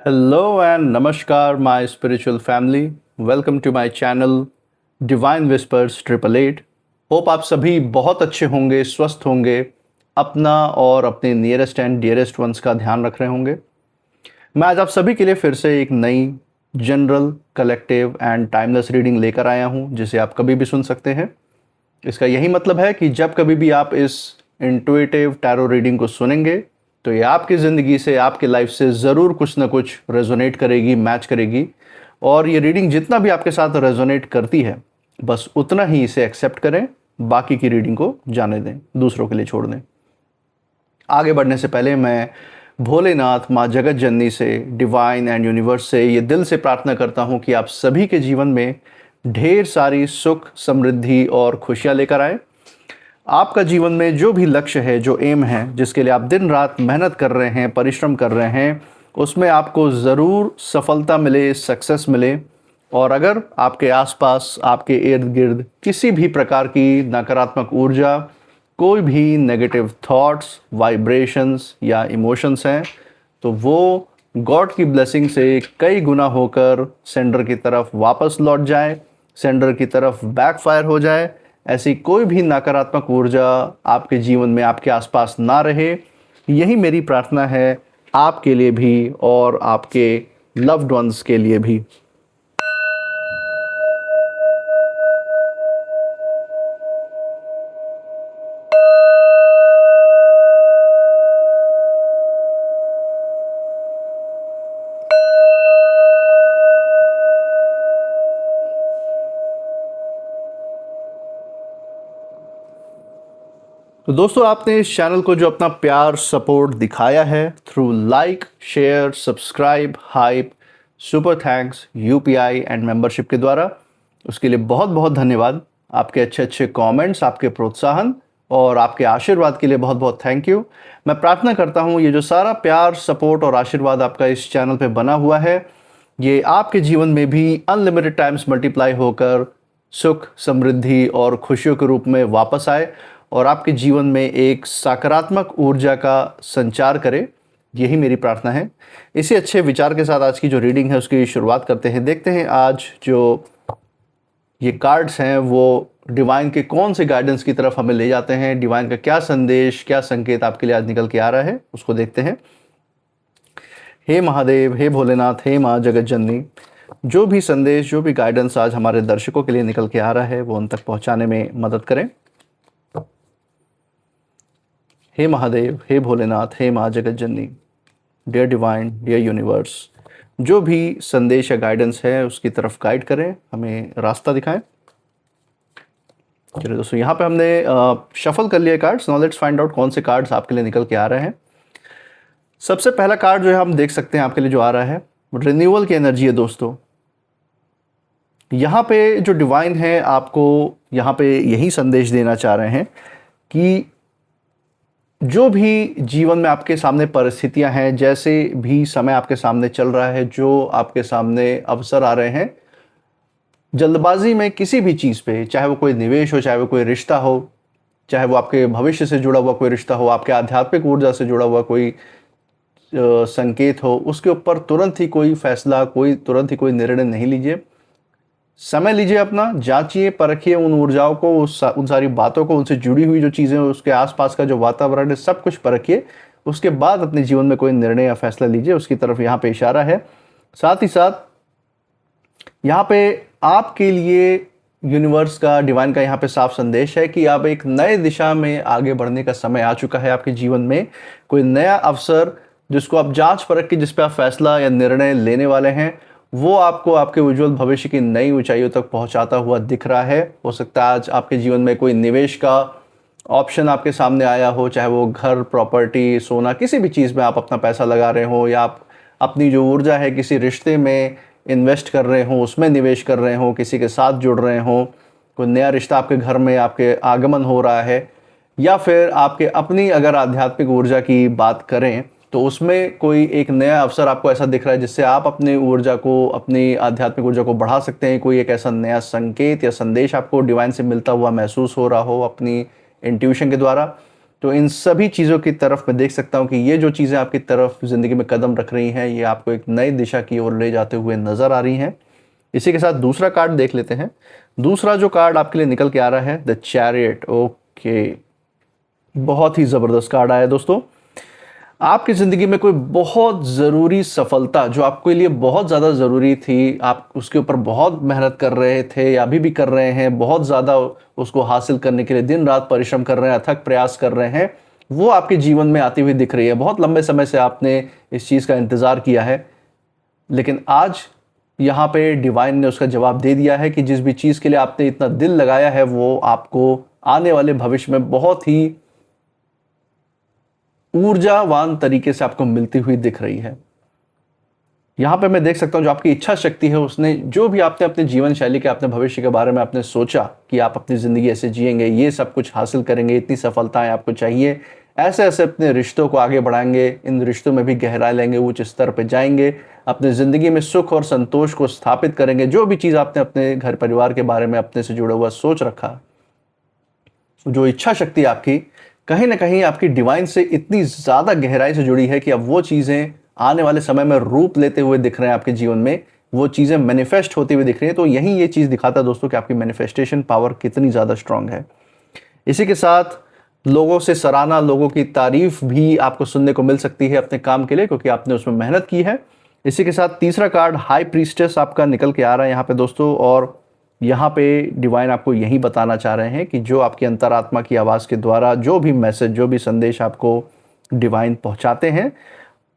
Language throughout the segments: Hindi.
Hello and Namaskar, my spiritual family. Welcome to my channel Divine Whispers 888. Hope आप सभी बहुत अच्छे होंगे, स्वस्थ होंगे, अपना और अपने नियरेस्ट एंड डियरेस्ट वंस का ध्यान रख रहे होंगे। मैं आज आप सभी के लिए फिर से एक नई general, collective and timeless reading लेकर आया हूं, जिसे आप कभी भी सुन सकते हैं। इसका यही मतलब है कि जब कभी भी आप इस इंट्यूटिव टैरो रीडिंग को सुनेंगे तो ये आपकी ज़िंदगी से, आपके लाइफ से ज़रूर कुछ ना कुछ रेजोनेट करेगी, मैच करेगी। और ये रीडिंग जितना भी आपके साथ रेजोनेट करती है, बस उतना ही इसे एक्सेप्ट करें, बाकी की रीडिंग को जाने दें, दूसरों के लिए छोड़ दें। आगे बढ़ने से पहले मैं भोलेनाथ, माँ जगत जननी से, डिवाइन एंड यूनिवर्स से ये दिल से प्रार्थना करता हूँ कि आप सभी के जीवन में ढेर सारी सुख, समृद्धि और खुशियाँ लेकर आए। आपका जीवन में जो भी लक्ष्य है, जो एम है, जिसके लिए आप दिन रात मेहनत कर रहे हैं, परिश्रम कर रहे हैं, उसमें आपको ज़रूर सफलता मिले, सक्सेस मिले। और अगर आपके आसपास, आपके इर्द गिर्द किसी भी प्रकार की नकारात्मक ऊर्जा, कोई भी नेगेटिव थॉट्स, वाइब्रेशंस या इमोशंस हैं, तो वो गॉड की ब्लेसिंग से कई गुना होकर सेंडर की तरफ वापस लौट जाए, सेंडर की तरफ बैकफायर हो जाए। ऐसी कोई भी नकारात्मक ऊर्जा आपके जीवन में, आपके आसपास ना रहे। यही मेरी प्रार्थना है आपके लिए भी और आपके लव्ड वंस के लिए भी। तो दोस्तों, आपने इस चैनल को जो अपना प्यार, सपोर्ट दिखाया है through like, share, subscribe, hype, super thanks, UPI and membership के द्वारा, उसके लिए बहुत बहुत धन्यवाद। आपके अच्छे अच्छे कमेंट्स, आपके प्रोत्साहन और आपके आशीर्वाद के लिए बहुत बहुत थैंक यू। मैं प्रार्थना करता हूँ ये जो सारा प्यार, सपोर्ट और आशीर्वाद आपका इस चैनल पे बना हुआ है, ये आपके जीवन में भी अनलिमिटेड टाइम्स मल्टीप्लाई होकर सुख, समृद्धि और खुशियों के रूप में वापस आए और आपके जीवन में एक सकारात्मक ऊर्जा का संचार करे। यही मेरी प्रार्थना है। इसी अच्छे विचार के साथ आज की जो रीडिंग है उसकी शुरुआत करते हैं। देखते हैं आज जो ये कार्ड्स हैं वो डिवाइन के कौन से गाइडेंस की तरफ हमें ले जाते हैं, डिवाइन का क्या संदेश, क्या संकेत आपके लिए आज निकल के आ रहा है, उसको देखते हैं। हे महादेव, हे भोलेनाथ, हे माँ जगत जननी, जो भी संदेश, जो भी गाइडेंस आज हमारे दर्शकों के लिए निकल के आ रहा है वो उन तक पहुंचाने में मदद करें। हे महादेव, हे भोलेनाथ, हे माँ जगत जननी, डियर डिवाइन, डियर यूनिवर्स, जो भी संदेश या गाइडेंस है उसकी तरफ गाइड करें, हमें रास्ता दिखाएं। चलिए दोस्तों, यहाँ पे हमने शफल कर लिया cards. Now let's find out कौन से कार्ड्स आपके लिए निकल के आ रहे हैं। सबसे पहला कार्ड जो है हम देख सकते हैं आपके लिए जो आ रहा है, रिन्यूअल की एनर्जी है दोस्तों। यहाँ पे जो डिवाइन है आपको यहाँ पे यही संदेश देना चाह रहे हैं कि जो भी जीवन में आपके सामने परिस्थितियां हैं, जैसे भी समय आपके सामने चल रहा है, जो आपके सामने अवसर आ रहे हैं, जल्दबाजी में किसी भी चीज़ पे, चाहे वो कोई निवेश हो, चाहे वो कोई रिश्ता हो, चाहे वो आपके भविष्य से जुड़ा हुआ कोई रिश्ता हो, आपके आध्यात्मिक ऊर्जा से जुड़ा हुआ कोई संकेत हो, उसके ऊपर तुरंत ही कोई फैसला, तुरंत ही कोई निर्णय नहीं लीजिए। समय लीजिए, अपना जांचिए, परखिए उन ऊर्जाओं को, उन सारी बातों को, उनसे जुड़ी हुई जो चीज़ें, उसके आसपास का जो वातावरण है, सब कुछ परखिए। उसके बाद अपने जीवन में कोई निर्णय या फैसला लीजिए। उसकी तरफ यहाँ पे इशारा है। साथ ही साथ यहाँ पे आपके लिए यूनिवर्स का, डिवाइन का यहाँ पे साफ संदेश है कि आप एक नए दिशा में आगे बढ़ने का समय आ चुका है। आपके जीवन में कोई नया अवसर जिसको आप जांच परख के, जिस पे आप फैसला या निर्णय लेने वाले हैं, वो आपको आपके उज्जवल भविष्य की नई ऊंचाइयों तक पहुंचाता हुआ दिख रहा है। हो सकता है आज आपके जीवन में कोई निवेश का ऑप्शन आपके सामने आया हो, चाहे वो घर, प्रॉपर्टी, सोना, किसी भी चीज़ में आप अपना पैसा लगा रहे हो, या आप अपनी जो ऊर्जा है किसी रिश्ते में इन्वेस्ट कर रहे हो, उसमें निवेश कर रहे हो, किसी के साथ जुड़ रहे हो, कोई नया रिश्ता आपके घर में आपके आगमन हो रहा है, या फिर आपके अपनी अगर आध्यात्मिक ऊर्जा की बात करें तो उसमें कोई एक नया अवसर आपको ऐसा दिख रहा है जिससे आप अपनी ऊर्जा को, अपनी आध्यात्मिक ऊर्जा को बढ़ा सकते हैं। कोई एक ऐसा नया संकेत या संदेश आपको डिवाइन से मिलता हुआ महसूस हो रहा हो अपनी इंट्यूशन के द्वारा, तो इन सभी चीज़ों की तरफ मैं देख सकता हूँ कि ये जो चीज़ें आपकी तरफ ज़िंदगी में कदम रख रही हैं, ये आपको एक नई दिशा की ओर ले जाते हुए नज़र आ रही हैं। इसी के साथ दूसरा कार्ड देख लेते हैं। दूसरा जो कार्ड आपके लिए निकल के आ रहा है, द चैरियट। ओके, बहुत ही ज़बरदस्त कार्ड आया है दोस्तों। आपकी ज़िंदगी में कोई बहुत ज़रूरी सफलता जो आपके लिए बहुत ज़्यादा ज़रूरी थी, आप उसके ऊपर बहुत मेहनत कर रहे थे या अभी भी कर रहे हैं, बहुत ज़्यादा उसको हासिल करने के लिए दिन रात परिश्रम कर रहे हैं, अथक प्रयास कर रहे हैं, वो आपके जीवन में आती हुई दिख रही है। बहुत लंबे समय से आपने इस चीज़ का इंतज़ार किया है, लेकिन आज यहाँ पे डिवाइन ने उसका जवाब दे दिया है कि जिस भी चीज़ के लिए आपने इतना दिल लगाया है, वो आपको आने वाले भविष्य में बहुत ही ऊर्जावान तरीके से आपको मिलती हुई दिख रही है। यहाँ पे मैं देख सकता हूँ जो आपकी इच्छा शक्ति है, उसने जो भी आपने अपने जीवन शैली के, अपने भविष्य के बारे में आपने सोचा कि आप अपनी ज़िंदगी ऐसे जिएंगे, ये सब कुछ हासिल करेंगे, इतनी सफलताएं आपको चाहिए, ऐसे ऐसे अपने रिश्तों को आगे बढ़ाएंगे, इन रिश्तों में भी गहराई लेंगे, उच्च स्तर पर जाएंगे, अपनी ज़िंदगी में सुख और संतोष को स्थापित करेंगे। जो भी चीज़ आपने अपने घर परिवार के बारे में अपने से जुड़ा हुआ सोच रखा, जो इच्छा शक्ति आपकी कहीं ना कहीं आपकी डिवाइन से इतनी ज़्यादा गहराई से जुड़ी है कि अब वो चीज़ें आने वाले समय में रूप लेते हुए दिख रहे हैं आपके जीवन में, वो चीज़ें मैनिफेस्ट होती हुई दिख रही हैं। तो यही ये चीज़ दिखाता है दोस्तों कि आपकी मैनिफेस्टेशन पावर कितनी ज़्यादा स्ट्रांग है। इसी के साथ लोगों से सराहना, लोगों की तारीफ भी आपको सुनने को मिल सकती है अपने काम के लिए, क्योंकि आपने उसमें मेहनत की है। इसी के साथ तीसरा कार्ड हाई प्रीस्टेस आपका निकल के आ रहा है यहाँ पे दोस्तों, और यहाँ पे डिवाइन आपको यही बताना चाह रहे हैं कि जो आपकी अंतरात्मा की आवाज़ के द्वारा जो भी मैसेज, जो भी संदेश आपको डिवाइन पहुँचाते हैं,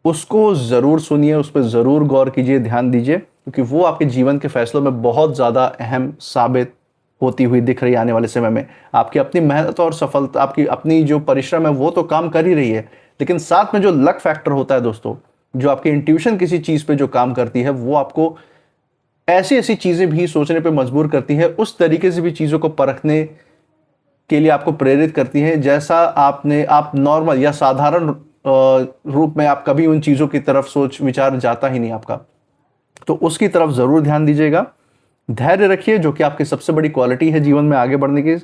उसको ज़रूर सुनिए, उस पर ज़रूर गौर कीजिए, ध्यान दीजिए, क्योंकि वो आपके जीवन के फैसलों में बहुत ज़्यादा अहम साबित होती हुई दिख रही है आने वाले समय में। आपकी अपनी मेहनत और सफलता, आपकी अपनी जो परिश्रम है, वो तो काम कर ही रही है, लेकिन साथ में जो लक फैक्टर होता है दोस्तों, जो आपकी इंट्यूशन किसी चीज़ पे जो काम करती है, वो आपको ऐसी ऐसी चीज़ें भी सोचने पे मजबूर करती है, उस तरीके से भी चीज़ों को परखने के लिए आपको प्रेरित करती है जैसा आप नॉर्मल या साधारण रूप में आप कभी उन चीज़ों की तरफ सोच विचार जाता ही नहीं आपका। तो उसकी तरफ ज़रूर ध्यान दीजिएगा, धैर्य रखिए, जो कि आपकी सबसे बड़ी क्वालिटी है जीवन में आगे बढ़ने की,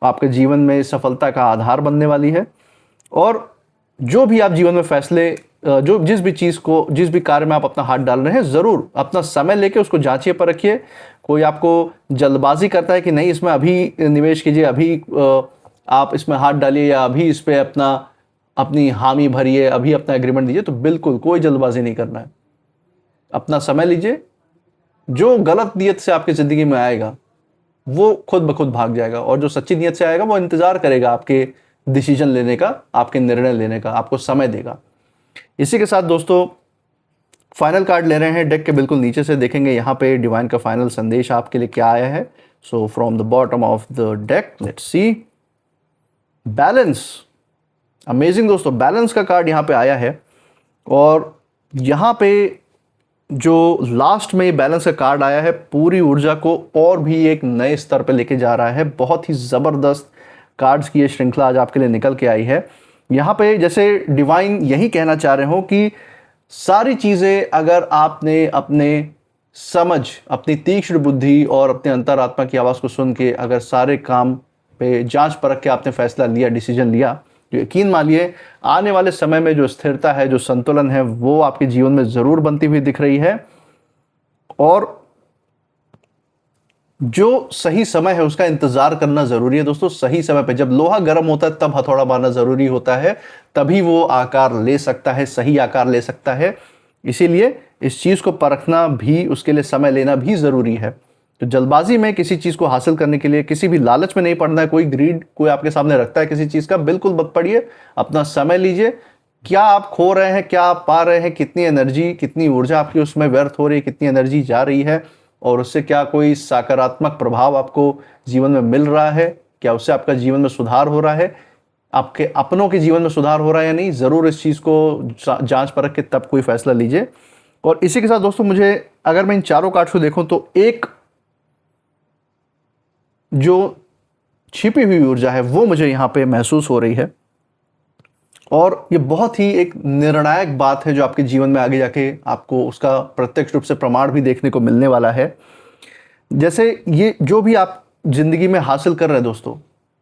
आपके जीवन में सफलता का आधार बनने वाली है। और जो भी आप जीवन में फैसले, जो जिस भी कार्य में आप अपना हाथ डाल रहे हैं, ज़रूर अपना समय लेके उसको जांचिए, परखिए। कोई आपको जल्दबाजी करता है कि नहीं इसमें अभी निवेश कीजिए, अभी आप इसमें हाथ डालिए, या अभी इस पर अपनी हामी भरिए, अभी अपना एग्रीमेंट दीजिए, तो बिल्कुल कोई जल्दबाजी नहीं करना है। अपना समय लीजिए, जो गलत नीयत से आपकी ज़िंदगी में आएगा वो खुद ब खुद भाग जाएगा, और जो सच्ची नीयत से आएगा वो इंतज़ार करेगा आपके डिसीजन लेने का, आपके निर्णय लेने का, आपको समय देगा। इसी के साथ दोस्तों फाइनल कार्ड ले रहे हैं, डेक के बिल्कुल नीचे से देखेंगे यहाँ पे डिवाइन का फाइनल संदेश आपके लिए क्या आया है। So from the bottom of the deck let's see, balance. Amazing दोस्तों, बैलेंस का कार्ड यहाँ पे आया है, और यहाँ पे जो लास्ट में बैलेंस का कार्ड आया है, पूरी ऊर्जा को और भी एक नए स्तर पे लेके जा रहा है। बहुत ही ज़बरदस्त कार्ड्स की ये श्रृंखला आज आपके लिए निकल के आई है। यहाँ पे जैसे डिवाइन यही कहना चाह रहे हो कि सारी चीज़ें अगर आपने अपने समझ, अपनी तीक्ष्ण बुद्धि और अपने अंतरात्मा की आवाज़ को सुन के अगर सारे काम पे जांच परख के आपने फैसला लिया, डिसीजन लिया, तो यकीन मानिए आने वाले समय में जो स्थिरता है, जो संतुलन है, वो आपके जीवन में ज़रूर बनती हुई दिख रही है। और जो सही समय है उसका इंतजार करना जरूरी है दोस्तों। सही समय पे, जब लोहा गर्म होता है तब हथौड़ा मारना जरूरी होता है, तभी वो आकार ले सकता है, सही आकार ले सकता है। इसीलिए इस चीज को परखना भी, उसके लिए समय लेना भी जरूरी है। तो जल्दबाजी में किसी चीज को हासिल करने के लिए किसी भी लालच में नहीं पड़ना है। कोई ग्रीड कोई आपके सामने रखता है किसी चीज का, बिल्कुल मत पड़िए, अपना समय लीजिए। क्या आप खो रहे हैं, क्या आप पा रहे हैं, कितनी एनर्जी, कितनी ऊर्जा आपकी उसमें व्यर्थ हो रही है, कितनी एनर्जी जा रही है, और उससे क्या कोई सकारात्मक प्रभाव आपको जीवन में मिल रहा है, क्या उससे आपका जीवन में सुधार हो रहा है, आपके अपनों के जीवन में सुधार हो रहा है या नहीं। ज़रूर इस चीज़ को जांच परख के तब कोई फैसला लीजिए। और इसी के साथ दोस्तों, मुझे अगर मैं इन चारों कार्ड्स को देखूं तो एक जो छिपी हुई ऊर्जा है वो मुझे यहाँ पे महसूस हो रही है, और ये बहुत ही एक निर्णायक बात है जो आपके जीवन में आगे जाके आपको उसका प्रत्यक्ष रूप से प्रमाण भी देखने को मिलने वाला है। जैसे ये जो भी आप जिंदगी में हासिल कर रहे हैं दोस्तों,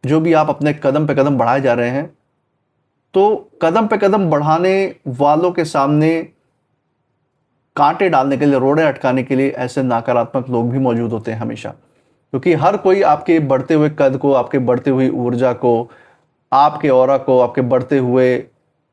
जो भी आप अपने कदम पे कदम बढ़ाए जा रहे हैं, तो कदम पे कदम बढ़ाने वालों के सामने कांटे डालने के लिए, रोड़े अटकाने के लिए ऐसे नकारात्मक लोग भी मौजूद होते हैं हमेशा। क्योंकि हर कोई आपके बढ़ते हुए कद को, आपके बढ़ते हुई ऊर्जा को, आपके ऑरा को, आपके बढ़ते हुए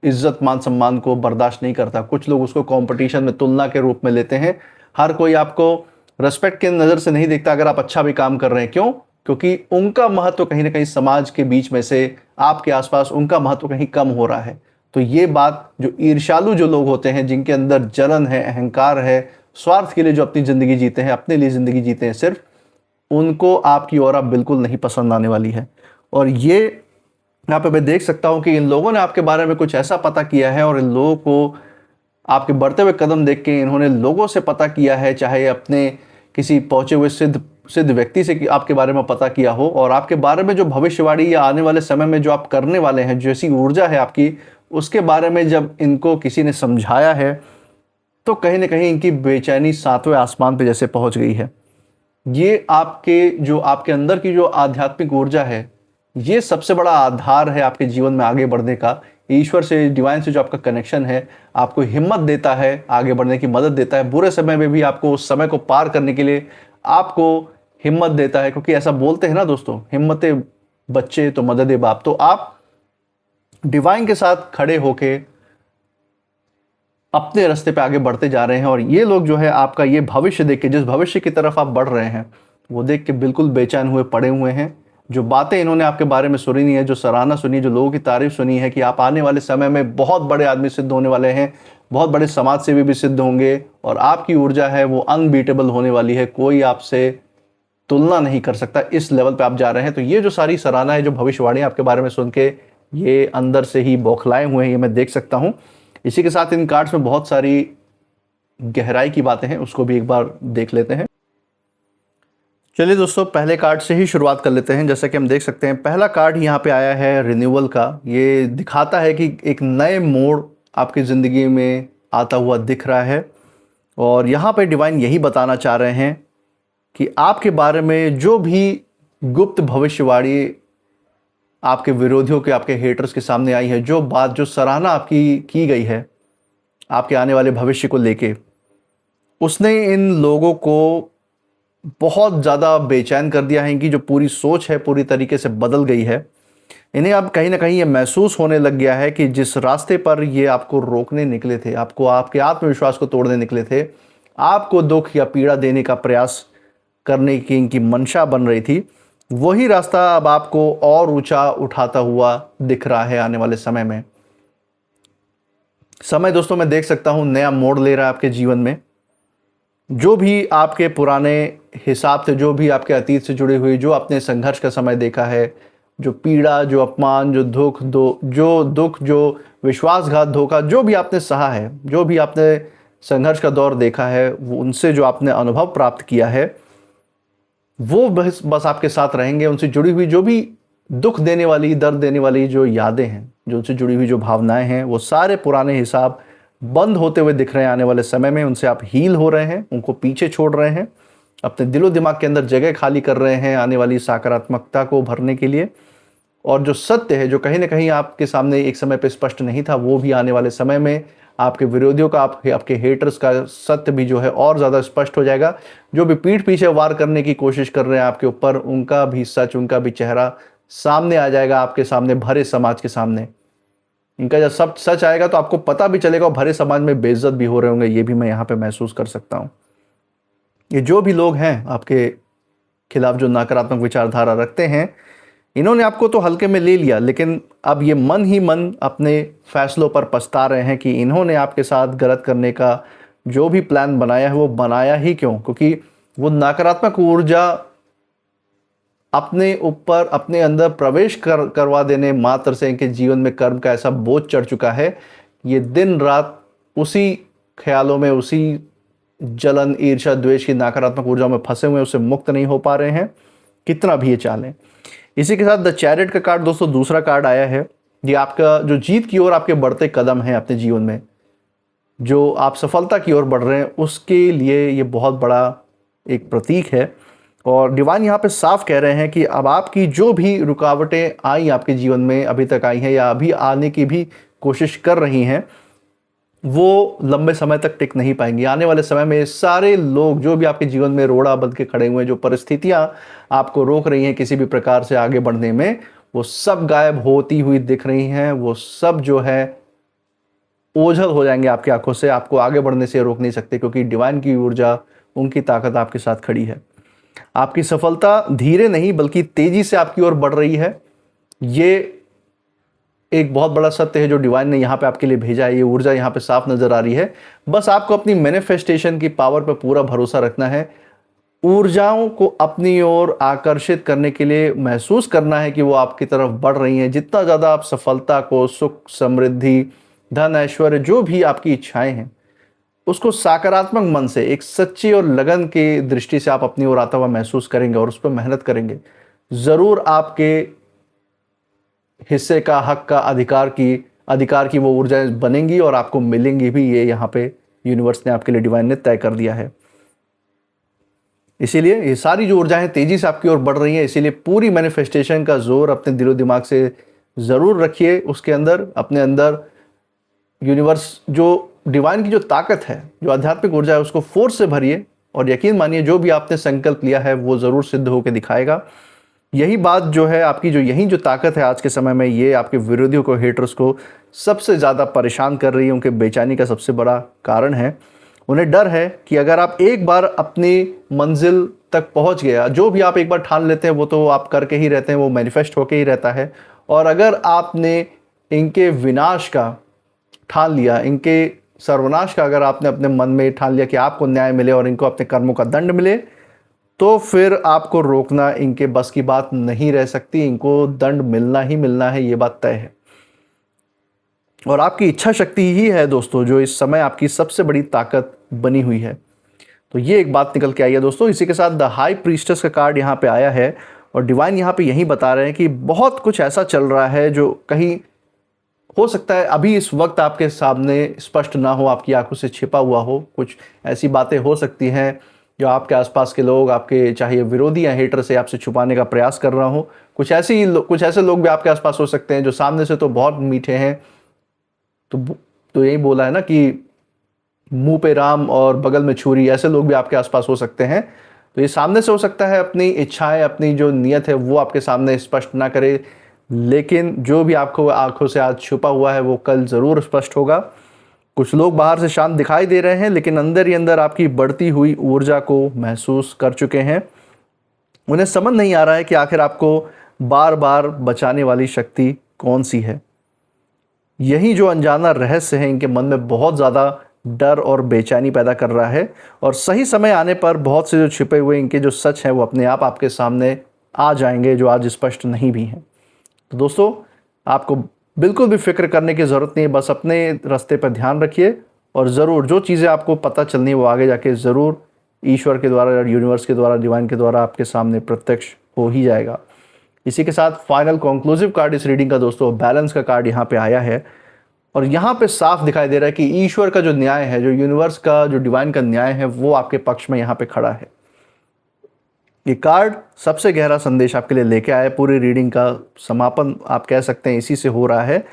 इज्जत मान सम्मान को बर्दाश्त नहीं करता। कुछ लोग उसको कंपटीशन में, तुलना के रूप में लेते हैं। हर कोई आपको रेस्पेक्ट के नज़र से नहीं देखता अगर आप अच्छा भी काम कर रहे हैं। क्यों? क्योंकि उनका महत्व कहीं ना कहीं समाज के बीच में से, आपके आसपास उनका महत्व कहीं कम हो रहा है। तो ये बात, जो ईर्ष्यालु जो लोग होते हैं, जिनके अंदर जलन है, अहंकार है, स्वार्थ के लिए जो अपनी ज़िंदगी जीते हैं, अपने लिए ज़िंदगी जीते हैं सिर्फ, उनको आपकी ऑरा बिल्कुल नहीं पसंद आने वाली है। और ये यहाँ पे मैं देख सकता हूँ कि इन लोगों ने आपके बारे में कुछ ऐसा पता किया है, और इन लोगों को आपके बढ़ते हुए कदम देख के इन्होंने लोगों से पता किया है, चाहे अपने किसी पहुंचे हुए सिद्ध व्यक्ति से कि आपके बारे में पता किया हो, और आपके बारे में जो भविष्यवाणी या आने वाले समय में जो आप करने वाले हैं, जैसी ऊर्जा है आपकी, उसके बारे में जब इनको किसी ने समझाया है, तो कहीं ना कहीं इनकी बेचैनी 7वें आसमान पे जैसे पहुंच गई है। ये आपके अंदर की जो आध्यात्मिक ऊर्जा है, ये सबसे बड़ा आधार है आपके जीवन में आगे बढ़ने का। ईश्वर से, डिवाइन से जो आपका कनेक्शन है, आपको हिम्मत देता है, आगे बढ़ने की मदद देता है। बुरे समय में भी आपको उस समय को पार करने के लिए आपको हिम्मत देता है। क्योंकि ऐसा बोलते हैं ना दोस्तों, हिम्मते बच्चे तो मदद बाप। तो आप डिवाइन के साथ खड़े होके अपने रास्ते पे आगे बढ़ते जा रहे हैं। और ये लोग जो है आपका ये भविष्य देख के, जिस भविष्य की तरफ आप बढ़ रहे हैं, वो देख के बिल्कुल बेचैन हुए पड़े हुए हैं। जो बातें इन्होंने आपके बारे में सुनी है, जो सराहना सुनी, जो लोगों की तारीफ सुनी है कि आप आने वाले समय में बहुत बड़े आदमी सिद्ध होने वाले हैं, बहुत बड़े समाज सेवी भी सिद्ध होंगे, और आपकी ऊर्जा है वो अनबीटेबल होने वाली है, कोई आपसे तुलना नहीं कर सकता, इस लेवल पे आप जा रहे हैं। तो ये जो सारी सराहना है, जो भविष्यवाणी आपके बारे में सुन के ये अंदर से ही बौखलाए हुए हैं, ये मैं देख सकता हूँ। इसी के साथ इन कार्ड्स में बहुत सारी गहराई की बातें हैं, उसको भी एक बार देख लेते हैं। चलिए दोस्तों, पहले कार्ड से ही शुरुआत कर लेते हैं। जैसा कि हम देख सकते हैं, पहला कार्ड यहाँ पे आया है रिन्यूअल का। ये दिखाता है कि एक नए मोड़ आपकी ज़िंदगी में आता हुआ दिख रहा है, और यहाँ पे डिवाइन यही बताना चाह रहे हैं कि आपके बारे में जो भी गुप्त भविष्यवाणी आपके विरोधियों के, आपके हेटर्स के सामने आई है, जो बात, जो सराहना आपकी की गई है आपके आने वाले भविष्य को लेके, उसने इन लोगों को बहुत ज़्यादा बेचैन कर दिया है। इनकी जो पूरी सोच है पूरी तरीके से बदल गई है। इन्हें अब कहीं ना कहीं ये महसूस होने लग गया है कि जिस रास्ते पर ये आपको रोकने निकले थे, आपको, आपके आत्मविश्वास को तोड़ने निकले थे, आपको दुख या पीड़ा देने का प्रयास करने की इनकी मंशा बन रही थी, वही रास्ता अब आपको और ऊंचा उठाता हुआ दिख रहा है आने वाले समय में। समय दोस्तों मैं देख सकता हूँ नया मोड़ ले रहा है आपके जीवन में। जो भी आपके पुराने हिसाब थे, जो भी आपके अतीत से जुड़ी हुई, जो आपने संघर्ष का समय देखा है, जो पीड़ा, जो अपमान, जो दुख, जो विश्वासघात, धोखा, जो भी आपने सहा है, जो भी आपने संघर्ष का दौर देखा है, वो उनसे जो आपने अनुभव प्राप्त किया है, वो बस आपके साथ रहेंगे। उनसे जुड़ी हुई जो भी दुख देने वाली, दर्द देने वाली जो यादें हैं, जो उनसे जुड़ी हुई जो भावनाएं हैं, वो सारे पुराने हिसाब बंद होते हुए दिख रहे हैं आने वाले समय में। उनसे आप हील हो रहे हैं, उनको पीछे छोड़ रहे हैं, अपने दिलो दिमाग के अंदर जगह खाली कर रहे हैं आने वाली सकारात्मकता को भरने के लिए। और जो सत्य है, जो कहीं ना कहीं आपके सामने एक समय पे स्पष्ट नहीं था, वो भी आने वाले समय में आपके विरोधियों का, आपके हेटर्स का सत्य भी जो है और ज़्यादा स्पष्ट हो जाएगा। जो भी पीठ पीछे वार करने की कोशिश कर रहे हैं आपके ऊपर, उनका भी सच, उनका भी चेहरा सामने आ जाएगा आपके सामने, भरे समाज के सामने। इनका जब सब सच आएगा तो आपको पता भी चलेगा, और भरे समाज में बेइज्जत भी हो रहे होंगे, ये भी मैं यहाँ पे महसूस कर सकता हूँ। ये जो भी लोग हैं आपके खिलाफ जो नकारात्मक विचारधारा रखते हैं, इन्होंने आपको तो हल्के में ले लिया, लेकिन अब ये मन ही मन अपने फैसलों पर पछता रहे हैं कि इन्होंने आपके साथ गलत करने का जो भी प्लान बनाया है, वो बनाया ही क्यों। क्योंकि वो नकारात्मक ऊर्जा अपने ऊपर, अपने अंदर प्रवेश करवा देने मात्र से इनके जीवन में कर्म का ऐसा बोझ चढ़ चुका है। ये दिन रात उसी ख्यालों में, उसी जलन, ईर्ष्या, द्वेष की नकारात्मक ऊर्जा में फंसे हुए हैं, उससे मुक्त नहीं हो पा रहे हैं, कितना भी ये चालें। इसी के साथ द चैरियट का कार्ड दोस्तों दूसरा कार्ड आया है। ये आपका जो जीत की ओर आपके बढ़ते कदम हैं अपने जीवन में, जो आप सफलता की ओर बढ़ रहे हैं, उसके लिए ये बहुत बड़ा एक प्रतीक है। और डिवाइन यहाँ पे साफ कह रहे हैं कि अब आपकी जो भी रुकावटें आई आपके जीवन में, अभी तक आई हैं या अभी आने की भी कोशिश कर रही हैं, वो लंबे समय तक टिक नहीं पाएंगी। आने वाले समय में सारे लोग जो भी आपके जीवन में रोड़ा बंध के खड़े हुए हैं, जो परिस्थितियां आपको रोक रही हैं किसी भी प्रकार से आगे बढ़ने में, वो सब गायब होती हुई दिख रही हैं। वो सब जो है ओझल हो जाएंगे आपकी आंखों से, आपको आगे बढ़ने से रोक नहीं सकते, क्योंकि डिवाइन की ऊर्जा, उनकी ताकत आपके साथ खड़ी है। आपकी सफलता धीरे नहीं बल्कि तेजी से आपकी ओर बढ़ रही है। ये एक बहुत बड़ा सत्य है जो डिवाइन ने यहाँ पे आपके लिए भेजा है। ये ऊर्जा यहाँ पे साफ नजर आ रही है। बस आपको अपनी मैनिफेस्टेशन की पावर पे पूरा भरोसा रखना है। ऊर्जाओं को अपनी ओर आकर्षित करने के लिए महसूस करना है कि वो आपकी तरफ बढ़ रही हैं। जितना ज़्यादा आप सफलता को, सुख, समृद्धि, धन, ऐश्वर्य, जो भी आपकी इच्छाएं हैं, उसको सकारात्मक मन से, एक सच्ची और लगन की दृष्टि से आप अपनी ओर आता हुआ महसूस करेंगे और उस पर मेहनत करेंगे, ज़रूर आपके हिस्से का, हक का, अधिकार की वो ऊर्जाएं बनेंगी और आपको मिलेंगी भी। ये यहाँ पे यूनिवर्स ने आपके लिए, डिवाइन ने तय कर दिया है। इसीलिए ये सारी जो ऊर्जाएं तेजी से आपकी ओर बढ़ रही हैं, इसीलिए पूरी मैनिफेस्टेशन का जोर अपने दिलो दिमाग से ज़रूर रखिए। उसके अंदर, अपने अंदर यूनिवर्स, जो डिवाइन की जो ताकत है, जो आध्यात्मिक ऊर्जा है, उसको फोर्स से भरिए और यकीन मानिए जो भी आपने संकल्प लिया है वो ज़रूर सिद्ध होकर दिखाएगा। यही बात जो है आपकी, जो यही जो ताकत है आज के समय में, ये आपके विरोधियों को, हेटर्स को सबसे ज़्यादा परेशान कर रही है। उनके बेचैनी का सबसे बड़ा कारण है। उन्हें डर है कि अगर आप एक बार अपनी मंजिल तक पहुंच गया, जो भी आप एक बार ठान लेते हैं वो तो आप करके ही रहते हैं, वो मैनिफेस्ट होके ही रहता है। और अगर आपने इनके विनाश का ठान लिया, इनके सर्वनाश का अगर आपने अपने मन में ठान लिया कि आपको न्याय मिले और इनको अपने कर्मों का दंड मिले, तो फिर आपको रोकना इनके बस की बात नहीं रह सकती। इनको दंड मिलना ही मिलना है, ये बात तय है। और आपकी इच्छा शक्ति ही है दोस्तों जो इस समय आपकी सबसे बड़ी ताकत बनी हुई है। तो ये एक बात निकल के आई है दोस्तों। इसी के साथ द हाई प्रीस्टेस का कार्ड यहाँ पे आया है और डिवाइन यहाँ पे यही बता रहे हैं कि बहुत कुछ ऐसा चल रहा है जो कहीं हो सकता है अभी इस वक्त आपके सामने स्पष्ट ना हो, आपकी आंखों से छिपा हुआ हो। कुछ ऐसी बातें हो सकती हैं जो आपके आसपास के लोग, आपके चाहे विरोधी या हेटर से आपसे छुपाने का प्रयास कर रहा हो। कुछ ऐसे लोग भी आपके आसपास हो सकते हैं जो सामने से तो बहुत मीठे हैं, तो यही बोला है ना कि मुंह पे राम और बगल में छुरी, ऐसे लोग भी आपके आसपास हो सकते हैं। तो ये सामने से हो सकता है अपनी इच्छाएं, अपनी जो नियत है वो आपके सामने स्पष्ट ना करे, लेकिन जो भी आपको आंखों से आज छुपा हुआ है वो कल ज़रूर स्पष्ट होगा। कुछ लोग बाहर से शांत दिखाई दे रहे हैं, लेकिन अंदर ही अंदर आपकी बढ़ती हुई ऊर्जा को महसूस कर चुके हैं। उन्हें समझ नहीं आ रहा है कि आखिर आपको बार बार बचाने वाली शक्ति कौन सी है। यही जो अनजाना रहस्य है इनके मन में बहुत ज़्यादा डर और बेचैनी पैदा कर रहा है। और सही समय आने पर बहुत से जो छिपे हुए इनके जो सच हैं वो अपने आप आपके सामने आ जाएंगे, जो आज स्पष्ट नहीं भी हैं। तो दोस्तों, आपको बिल्कुल भी फिक्र करने की ज़रूरत नहीं है। बस अपने रास्ते पर ध्यान रखिए और ज़रूर जो चीज़ें आपको पता चलनी है वो आगे जाके ज़रूर ईश्वर के द्वारा, यूनिवर्स के द्वारा, डिवाइन के द्वारा आपके सामने प्रत्यक्ष हो ही जाएगा। इसी के साथ फाइनल कंक्लूसिव कार्ड इस रीडिंग का दोस्तों, बैलेंस का कार्ड यहाँ पे आया है। और यहाँ पे साफ दिखाई दे रहा है कि ईश्वर का जो न्याय है, जो यूनिवर्स का, जो डिवाइन का न्याय है, वो आपके पक्ष में यहाँ पे खड़ा है। ये कार्ड सबसे गहरा संदेश आपके लिए लेके आया है। पूरी रीडिंग का समापन आप कह सकते हैं इसी से हो रहा है।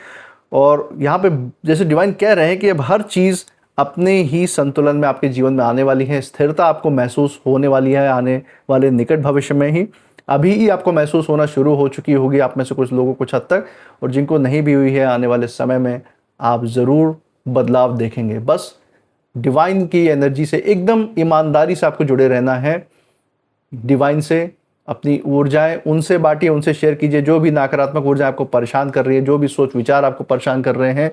और यहाँ पे जैसे डिवाइन कह रहे हैं कि अब हर चीज़ अपने ही संतुलन में आपके जीवन में आने वाली है। स्थिरता आपको महसूस होने वाली है आने वाले निकट भविष्य में ही। अभी ही आपको महसूस होना शुरू हो चुकी होगी आप में से कुछ लोगों, कुछ हद तक, और जिनको नहीं भी हुई है आने वाले समय में आप ज़रूर बदलाव देखेंगे। बस डिवाइन की एनर्जी से एकदम ईमानदारी से आपको जुड़े रहना है। डिवाइन से अपनी ऊर्जाएं उनसे बांटिए, उनसे शेयर कीजिए। जो भी नकारात्मक ऊर्जा आपको परेशान कर रही है, जो भी सोच विचार आपको परेशान कर रहे हैं,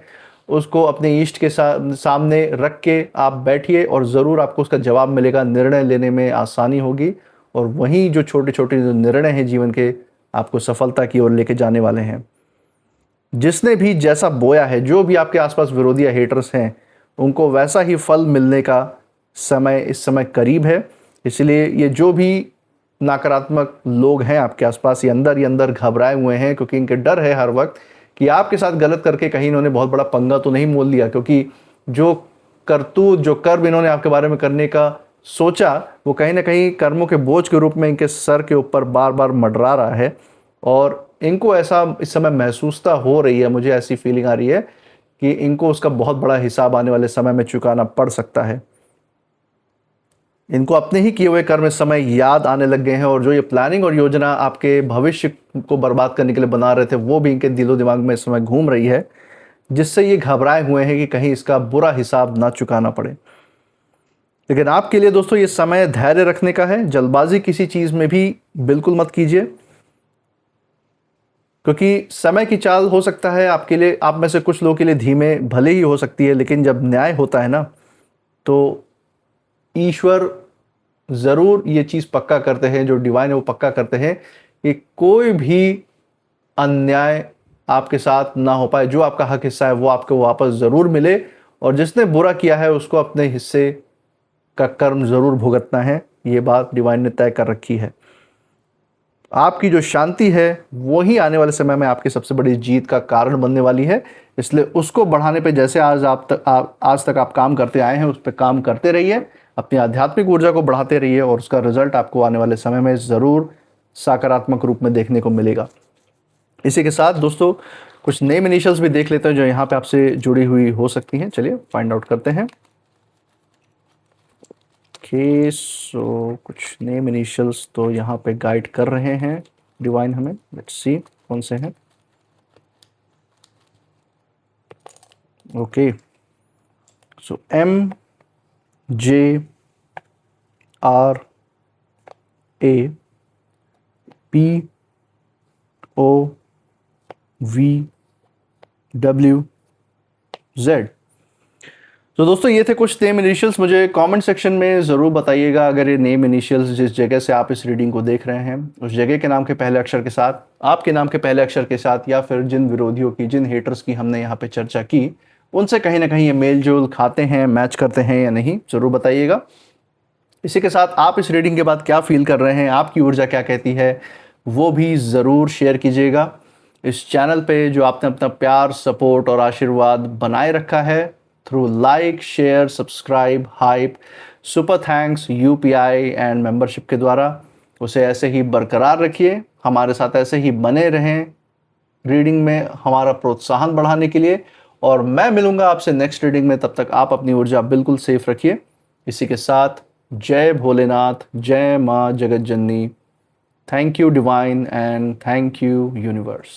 उसको अपने इष्ट के सामने रख के आप बैठिए और ज़रूर आपको उसका जवाब मिलेगा। निर्णय लेने में आसानी होगी और वहीं जो छोटे छोटे जो निर्णय हैं जीवन के, आपको सफलता की ओर लेके जाने वाले हैं। जिसने भी जैसा बोया है, जो भी आपके आसपास विरोधी या हेटर्स हैं, उनको वैसा ही फल मिलने का समय इस समय करीब है। इसलिए ये जो भी नकारात्मक लोग हैं आपके आसपास, ये अंदर घबराए हुए हैं, क्योंकि इनके डर है हर वक्त कि आपके साथ गलत करके कहीं इन्होंने बहुत बड़ा पंगा तो नहीं मोल लिया। क्योंकि जो करतूत, जो कर्म इन्होंने आपके बारे में करने का सोचा वो कहीं ना कहीं कर्मों के बोझ के रूप में इनके सर के ऊपर बार बार मंडरा रहा है, और इनको ऐसा इस समय महसूसता हो रही है, मुझे ऐसी फीलिंग आ रही है कि इनको उसका बहुत बड़ा हिसाब आने वाले समय में चुकाना पड़ सकता है। इनको अपने ही किए हुए कर्म इस समय याद आने लग गए हैं, और जो ये प्लानिंग और योजना आपके भविष्य को बर्बाद करने के लिए बना रहे थे वो भी इनके दिलो दिमाग में इस समय घूम रही है, जिससे ये घबराए हुए हैं कि कहीं इसका बुरा हिसाब ना चुकाना पड़े। लेकिन आपके लिए दोस्तों ये समय धैर्य रखने का है। जल्दबाजी किसी चीज में भी बिल्कुल मत कीजिए, क्योंकि समय की चाल हो सकता है आपके लिए, आप में से कुछ लोगों के लिए धीमे भले ही हो सकती है, लेकिन जब न्याय होता है ना, तो ईश्वर ज़रूर ये चीज़ पक्का करते हैं, जो डिवाइन है वो पक्का करते हैं कि कोई भी अन्याय आपके साथ ना हो पाए। जो आपका हक हिस्सा है वो आपको वापस ज़रूर मिले, और जिसने बुरा किया है उसको अपने हिस्से का कर्म ज़रूर भुगतना है। ये बात डिवाइन ने तय कर रखी है। आपकी जो शांति है वही आने वाले समय में आपकी सबसे बड़ी जीत का कारण बनने वाली है। इसलिए उसको बढ़ाने पे जैसे आज तक आप काम करते आए हैं, उस पर काम करते रहिए, अपनी आध्यात्मिक ऊर्जा को बढ़ाते रहिए, और उसका रिजल्ट आपको आने वाले समय में ज़रूर सकारात्मक रूप में देखने को मिलेगा। इसी के साथ दोस्तों कुछ नेम इनिशियल्स भी देख लेते हैं जो यहाँ पे आपसे जुड़ी हुई हो सकती हैं। चलिए फाइंड आउट करते हैं। ओके, सो कुछ नेम इनिशियल्स तो यहाँ पे गाइड कर रहे हैं डिवाइन हमें। लेट्स सी कौन से हैं। Okay, so M J R A P O V W Z। तो दोस्तों ये थे कुछ नेम इनिशियल्स। मुझे कमेंट सेक्शन में ज़रूर बताइएगा अगर ये नेम इनिशियल्स जिस जगह से आप इस रीडिंग को देख रहे हैं उस जगह के नाम के पहले अक्षर के साथ, आपके नाम के पहले अक्षर के साथ, या फिर जिन विरोधियों की, जिन हेटर्स की हमने यहाँ पे चर्चा की उनसे कहीं ना कहीं ये मेल जोल खाते हैं, मैच करते हैं या नहीं, ज़रूर बताइएगा। इसी के साथ आप इस रीडिंग के बाद क्या फील कर रहे हैं, आपकी ऊर्जा क्या कहती है, वो भी ज़रूर शेयर कीजिएगा। इस चैनल पे जो आपने अपना प्यार, सपोर्ट और आशीर्वाद बनाए रखा है through like, share, subscribe, hype, super thanks, UPI and membership के द्वारा, उसे ऐसे ही बरकरार रखिए। हमारे साथ ऐसे ही बने रहें रीडिंग में हमारा प्रोत्साहन बढ़ाने के लिए। और मैं मिलूंगा आपसे नेक्स्ट रीडिंग में, तब तक आप अपनी ऊर्जा बिल्कुल सेफ रखिए। इसी के साथ जय भोलेनाथ, जय माँ जगत जननी। Thank you divine and thank you universe.